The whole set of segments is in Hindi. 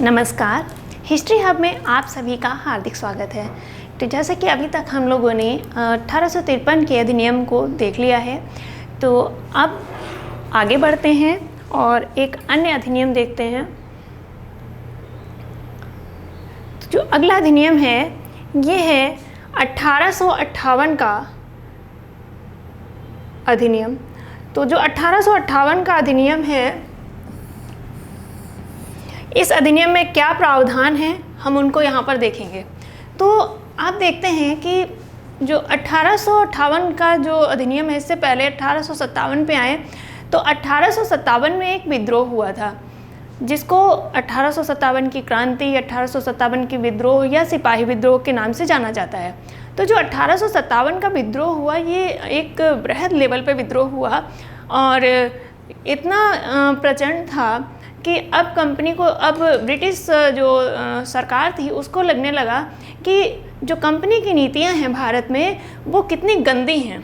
नमस्कार। हिस्ट्री हब में आप सभी का हार्दिक स्वागत है। तो जैसे कि अभी तक हम लोगों ने 1853 के अधिनियम को देख लिया है, तो अब आगे बढ़ते हैं और एक अन्य अधिनियम देखते हैं। तो जो अगला अधिनियम है ये है 1858 का अधिनियम। तो जो 1858 का अधिनियम है, इस अधिनियम में क्या प्रावधान है हम उनको यहाँ पर देखेंगे। तो आप देखते हैं कि जो 1858 का जो अधिनियम है, इससे पहले 1857 पे आए। तो 1857 में एक विद्रोह हुआ था जिसको 1857 की क्रांति, 1857 की विद्रोह या सिपाही विद्रोह के नाम से जाना जाता है। तो जो 1857 का विद्रोह हुआ, ये एक बृहद लेवल पे विद्रोह हुआ और इतना प्रचंड था कि अब कंपनी को, अब ब्रिटिश जो सरकार थी उसको लगने लगा कि जो कंपनी की नीतियां हैं भारत में वो कितनी गंदी हैं,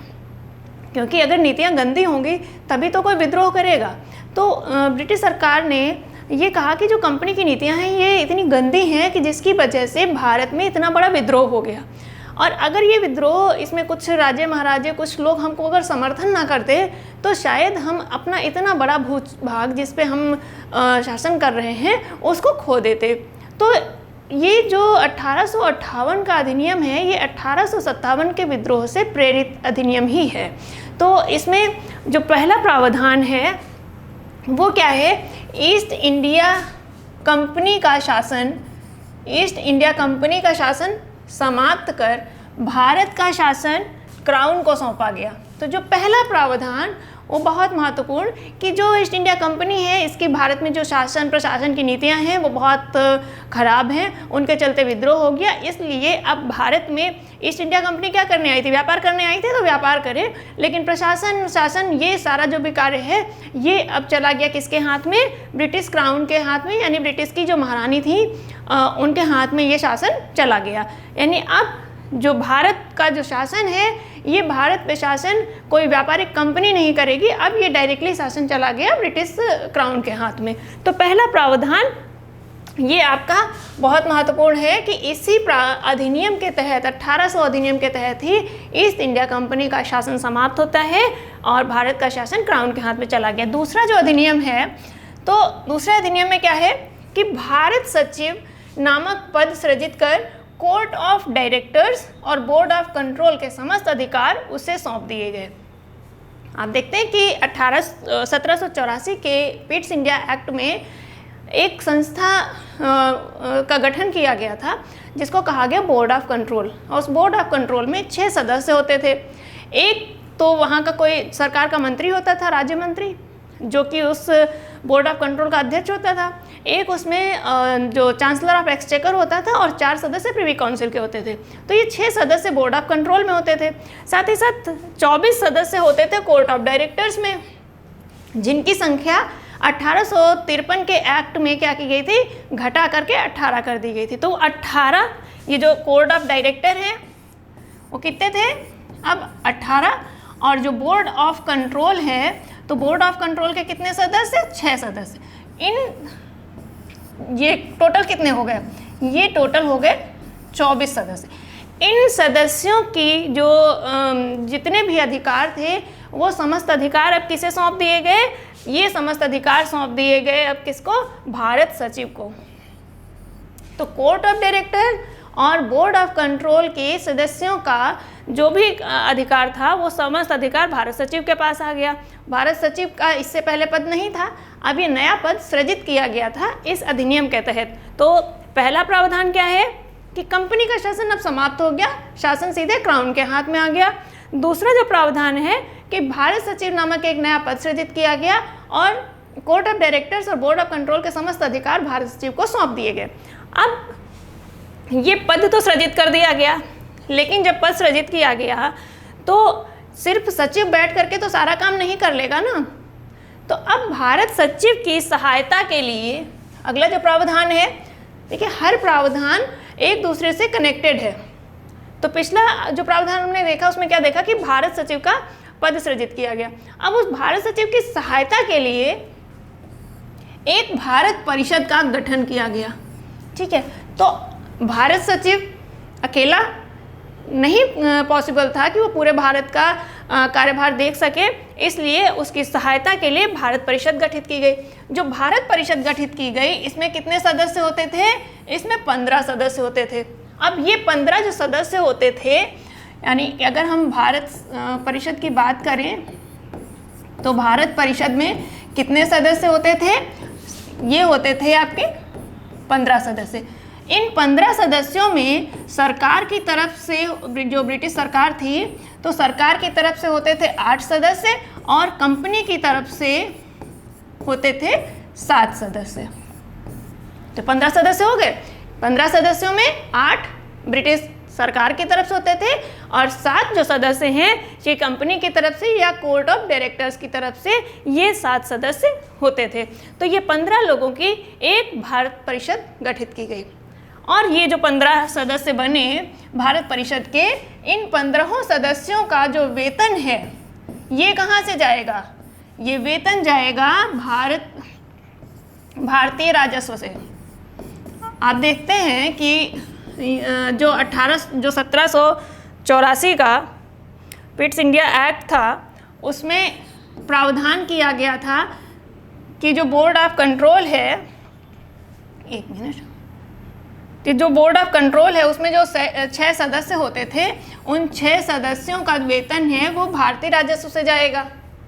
क्योंकि अगर नीतियां गंदी होंगी तभी तो कोई विद्रोह करेगा। तो ब्रिटिश सरकार ने ये कहा कि जो कंपनी की नीतियां हैं ये इतनी गंदी हैं कि जिसकी वजह से भारत में इतना बड़ा विद्रोह हो गया। और अगर ये विद्रोह, इसमें कुछ राजे महाराजे, कुछ लोग हमको अगर समर्थन ना करते तो शायद हम अपना इतना बड़ा भूभाग जिस पे हम शासन कर रहे हैं उसको खो देते। तो ये जो 1858 का अधिनियम है, ये 1857 के विद्रोह से प्रेरित अधिनियम ही है। तो इसमें जो पहला प्रावधान है वो क्या है, ईस्ट इंडिया कंपनी का शासन समाप्त कर भारत का शासन क्राउन को सौंपा गया। तो जो पहला प्रावधान वो बहुत महत्वपूर्ण, कि जो ईस्ट इंडिया कंपनी है इसकी भारत में जो शासन प्रशासन की नीतियां हैं वो बहुत ख़राब हैं, उनके चलते विद्रोह हो गया। इसलिए अब भारत में ईस्ट इंडिया कंपनी क्या करने आई थी, व्यापार करने आई थी, तो व्यापार करे, लेकिन प्रशासन शासन ये सारा जो भी कार्य है ये अब चला गया किसके हाथ में, ब्रिटिश क्राउन के हाथ में, यानी ब्रिटिश की जो महारानी थी उनके हाथ में ये शासन चला गया। यानी अब जो भारत का जो शासन है, ये भारत पे शासन कोई व्यापारिक कंपनी नहीं करेगी, अब ये डायरेक्टली शासन चला गया ब्रिटिश क्राउन के हाथ में। तो पहला प्रावधान ये आपका बहुत महत्वपूर्ण है कि इसी अधिनियम के तहत, 1800 अधिनियम के तहत ही ईस्ट इंडिया कंपनी का शासन समाप्त होता है और भारत का शासन क्राउन के हाथ में चला गया। दूसरा जो अधिनियम है, तो दूसरे अधिनियम में क्या है कि भारत सचिव नामक पद सृजित कर कोर्ट ऑफ डायरेक्टर्स और बोर्ड ऑफ कंट्रोल के समस्त अधिकार उसे सौंप दिए गए। आप देखते हैं कि 1784 के पिट्स इंडिया एक्ट में एक संस्था का गठन किया गया था जिसको कहा गया बोर्ड ऑफ कंट्रोल। और उस बोर्ड ऑफ कंट्रोल में 6 सदस्य होते थे। एक तो वहाँ का कोई सरकार का मंत्री होता था, राज्य मंत्री, जो कि उस बोर्ड ऑफ कंट्रोल का अध्यक्ष होता था। एक उसमें जो चांसलर ऑफ एक्सचेकर होता था और 4 सदस्य प्रिवी काउंसिल के होते थे। तो ये 6 सदस्य बोर्ड ऑफ कंट्रोल में होते थे। साथ ही साथ 24 सदस्य होते थे कोर्ट ऑफ डायरेक्टर्स में, जिनकी संख्या 1853 के एक्ट में क्या की गई थी, घटा करके 18 कर दी गई थी। तो 18 ये जो कोर्ट ऑफ डायरेक्टर हैं वो कितने थे, अब 18। और जो बोर्ड ऑफ कंट्रोल है, तो बोर्ड ऑफ कंट्रोल के कितने सदस्य, 6 सदस्य। ये टोटल कितने हो गए, ये टोटल हो गए 24 सदस्य। इन सदस्यों की जो जितने भी अधिकार थे वो समस्त अधिकार अब किसे सौंप दिए गए, ये समस्त अधिकार सौंप दिए गए अब किसको, भारत सचिव को। तो कोर्ट ऑफ डायरेक्टर और बोर्ड ऑफ कंट्रोल के सदस्यों का जो भी अधिकार था वो समस्त अधिकार भारत सचिव के पास आ गया। भारत सचिव का इससे पहले पद नहीं था, अब ये नया पद सृजित किया गया था इस अधिनियम के तहत। तो पहला प्रावधान क्या है कि कंपनी का शासन अब समाप्त हो गया, शासन सीधे क्राउन के हाथ में आ गया। दूसरा जो प्रावधान है कि भारत सचिव नामक एक नया पद सृजित किया गया और कोर्ट ऑफ डायरेक्टर्स और बोर्ड ऑफ कंट्रोल के समस्त अधिकार भारत सचिव को सौंप दिए गए। अब ये पद तो सृजित कर दिया गया, लेकिन जब पद सृजित किया गया तो सिर्फ सचिव बैठ करके तो सारा काम नहीं कर लेगा ना। तो अब भारत सचिव की सहायता के लिए अगला जो प्रावधान है, देखिए हर प्रावधान एक दूसरे से कनेक्टेड है। तो पिछला जो प्रावधान हमने देखा उसमें क्या देखा कि भारत सचिव का पद सृजित किया गया। अब उस भारत सचिव की सहायता के लिए एक भारत परिषद का गठन किया गया। ठीक है, तो भारत सचिव अकेला नहीं पॉसिबल था कि वो पूरे भारत का कार्यभार देख सके, इसलिए उसकी सहायता के लिए भारत परिषद गठित की गई। जो भारत परिषद गठित की गई, इसमें कितने सदस्य होते थे? इसमें 15 सदस्य होते थे। अब ये 15 जो सदस्य होते थे, यानी अगर हम भारत परिषद की बात करें तो भारत परिषद में कितने सदस्य होते थे? ये होते थे आपके 15 सदस्य। इन 15 सदस्यों में सरकार की तरफ से, जो ब्रिटिश सरकार थी, तो सरकार की तरफ से होते थे 8 सदस्य और कंपनी की तरफ से होते थे 7 सदस्य। तो 15 सदस्य हो गए। 15 सदस्यों में 8 ब्रिटिश सरकार की तरफ से होते थे और 7 जो सदस्य हैं ये कंपनी की तरफ से या कोर्ट ऑफ डायरेक्टर्स की तरफ से, ये 7 सदस्य होते थे। तो ये 15 लोगों की एक भारत परिषद गठित की गई और ये जो 15 सदस्य बने भारत परिषद के, इन 15 सदस्यों का जो वेतन है ये कहाँ से जाएगा? ये वेतन जाएगा भारतीय राजस्व से। आप देखते हैं कि जो 1784 का पिट्स इंडिया एक्ट था, उसमें प्रावधान किया गया था कि जो बोर्ड ऑफ कंट्रोल है, एक मिनट, कि जो बोर्ड ऑफ कंट्रोल है उसमें जो 6 सदस्य होते थे, उन 6 सदस्यों का वेतन है वो भारतीय राजस्व से जाएगा।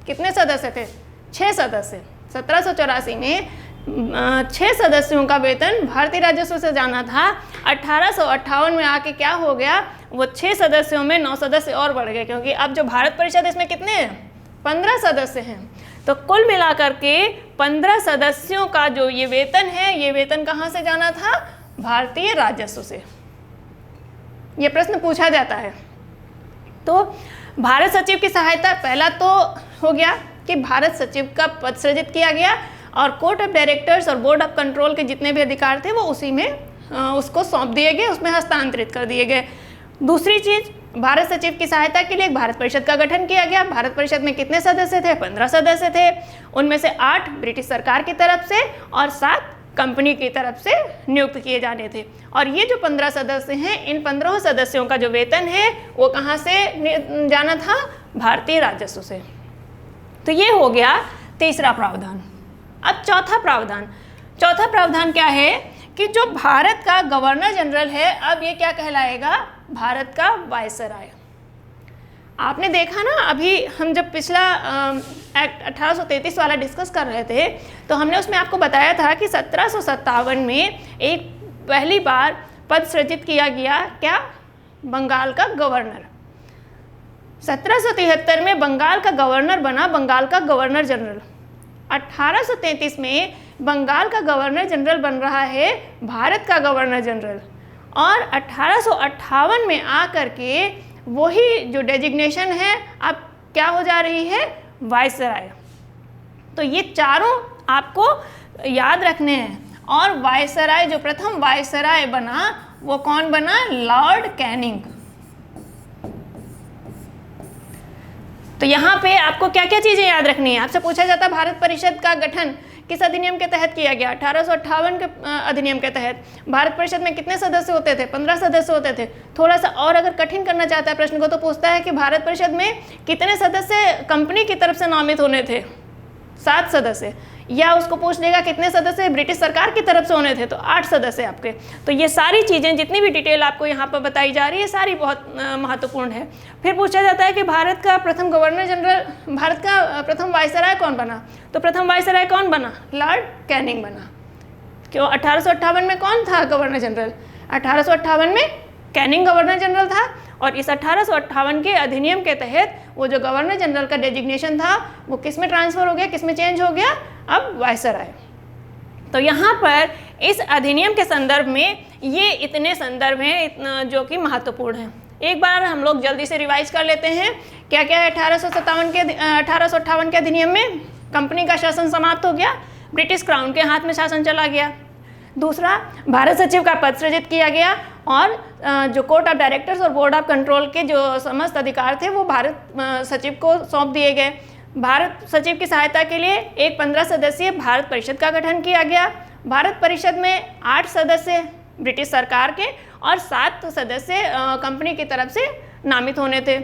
कितने सदस्य थे? 6 सदस्य। 1784 में 6 सदस्यों का वेतन भारतीय राजस्व से जाना था। 1858 में आके क्या हो गया, वो 6 सदस्यों में 9 सदस्य और बढ़ गए, क्योंकि अब जो भारत परिषद इसमें कितने हैं? 15 सदस्य हैं। तो कुल मिलाकर के 15 सदस्यों का जो ये वेतन है, ये वेतन कहाँ से जाना था? भारतीय राजस्व से। ये प्रश्न पूछा जाता है। तो भारत सचिव की सहायता, पहला तो हो गया कि भारत सचिव का पद सृजित किया गया और कोर्ट ऑफ डायरेक्टर्स और बोर्ड ऑफ कंट्रोल के जितने भी अधिकार थे वो उसी में उसको सौंप दिए गए, उसमें हस्तांतरित कर दिए गए। दूसरी चीज, भारत सचिव की सहायता के लिए एक भारत परिषद का गठन किया गया। भारत परिषद में कितने सदस्य थे? 15 सदस्य थे। उनमें से 8 ब्रिटिश सरकार की तरफ से और 7 कंपनी की तरफ से नियुक्त किए जाने थे। और ये जो 15 सदस्य हैं, इन 15 सदस्यों का जो वेतन है वो कहाँ से जाना था? भारतीय राजस्व से। तो ये हो गया तीसरा प्रावधान। अब चौथा प्रावधान क्या है कि जो भारत का गवर्नर जनरल है, अब ये क्या कहलाएगा? भारत का वायसराय। आपने देखा ना, अभी हम जब पिछला एक्ट 1833 वाला डिस्कस कर रहे थे तो हमने उसमें आपको बताया था कि 1757 में एक पहली बार पद सृजित किया गया, क्या? बंगाल का गवर्नर। 1773 में बंगाल का गवर्नर बना बंगाल का गवर्नर जनरल। 1833 में बंगाल का गवर्नर जनरल बन रहा है भारत का गवर्नर जनरल और 1858 में आकर के वही जो डेजिग्नेशन है अब क्या हो जा रही है? वायसराय। तो ये चारों आपको याद रखने हैं। और वायसराय, जो प्रथम वायसराय बना वो कौन बना? Lord Canning. तो यहाँ पे आपको क्या क्या चीज़ें याद रखनी है? आपसे पूछा जाता है भारत परिषद का गठन किस अधिनियम के तहत किया गया? 1858 के अधिनियम के तहत। भारत परिषद में कितने सदस्य होते थे? 15 सदस्य होते थे। थोड़ा सा और अगर कठिन करना चाहता है प्रश्न को तो पूछता है कि भारत परिषद में कितने सदस्य कंपनी की तरफ से नामित होने थे? 7 सदस्य। या उसको पूछ लेगा कितने सदस्य ब्रिटिश सरकार की तरफ से होने थे, तो 8 सदस्य आपके। तो ये सारी चीज़ें, जितनी भी डिटेल आपको यहाँ पर बताई जा रही है, सारी बहुत महत्वपूर्ण है। फिर पूछा जाता है कि भारत का प्रथम गवर्नर जनरल, भारत का प्रथम वायसराय कौन बना? तो प्रथम वायसराय कौन बना? लॉर्ड कैनिंग बना। क्यों? 1858 में कौन था गवर्नर जनरल? 1858 में कैनिंग गवर्नर जनरल था और इस 1858 के अधिनियम के तहत वो जो गवर्नर जनरल का डेजिग्नेशन था वो किस में ट्रांसफ़र हो गया, किस में चेंज हो गया? अब वायसराय। तो यहाँ पर इस अधिनियम के संदर्भ में ये इतने संदर्भ हैं जो कि महत्वपूर्ण हैं। एक बार हम लोग जल्दी से रिवाइज कर लेते हैं क्या क्या है। 1858 के अधिनियम में कंपनी का शासन समाप्त हो गया, ब्रिटिश क्राउन के हाथ में शासन चला गया। दूसरा, भारत सचिव का पद सृजित किया गया और जो कोर्ट ऑफ डायरेक्टर्स और बोर्ड ऑफ कंट्रोल के जो समस्त अधिकार थे वो भारत सचिव को सौंप दिए गए। भारत सचिव की सहायता के लिए एक 15 सदस्यीय भारत परिषद का गठन किया गया। भारत परिषद में 8 सदस्य ब्रिटिश सरकार के और 7 सदस्य कंपनी की तरफ से नामित होने थे।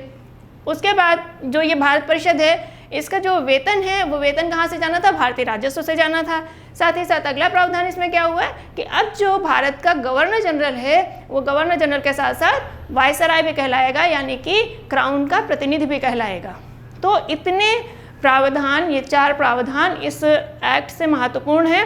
उसके बाद जो ये भारत परिषद है, इसका जो वेतन है वो वेतन कहाँ से जाना था? भारतीय राजस्व से जाना था। साथ ही साथ अगला प्रावधान इसमें क्या हुआ है कि अब जो भारत का गवर्नर जनरल है वो गवर्नर जनरल के साथ साथ वायसराय भी कहलाएगा, यानी कि क्राउन का प्रतिनिधि भी कहलाएगा। तो इतने प्रावधान, ये 4 प्रावधान इस एक्ट से महत्वपूर्ण है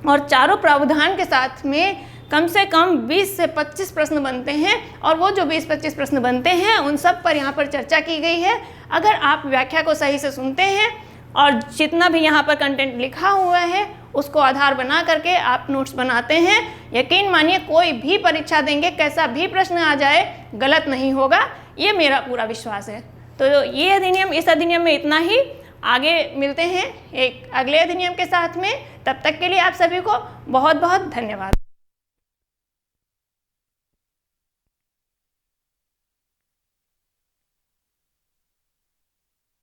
और चारों प्रावधान के साथ में कम से कम 20 से 25 प्रश्न बनते हैं और वो जो 20-25 प्रश्न बनते हैं उन सब पर यहाँ पर चर्चा की गई है। अगर आप व्याख्या को सही से सुनते हैं और जितना भी यहाँ पर कंटेंट लिखा हुआ है उसको आधार बना करके आप नोट्स बनाते हैं, यकीन मानिए कोई भी परीक्षा देंगे, कैसा भी प्रश्न आ जाए गलत नहीं होगा, ये मेरा पूरा विश्वास है। तो ये अधिनियम, इस अधिनियम में इतना ही। आगे मिलते हैं एक अगले अधिनियम के साथ में, तब तक के लिए आप सभी को बहुत बहुत धन्यवाद।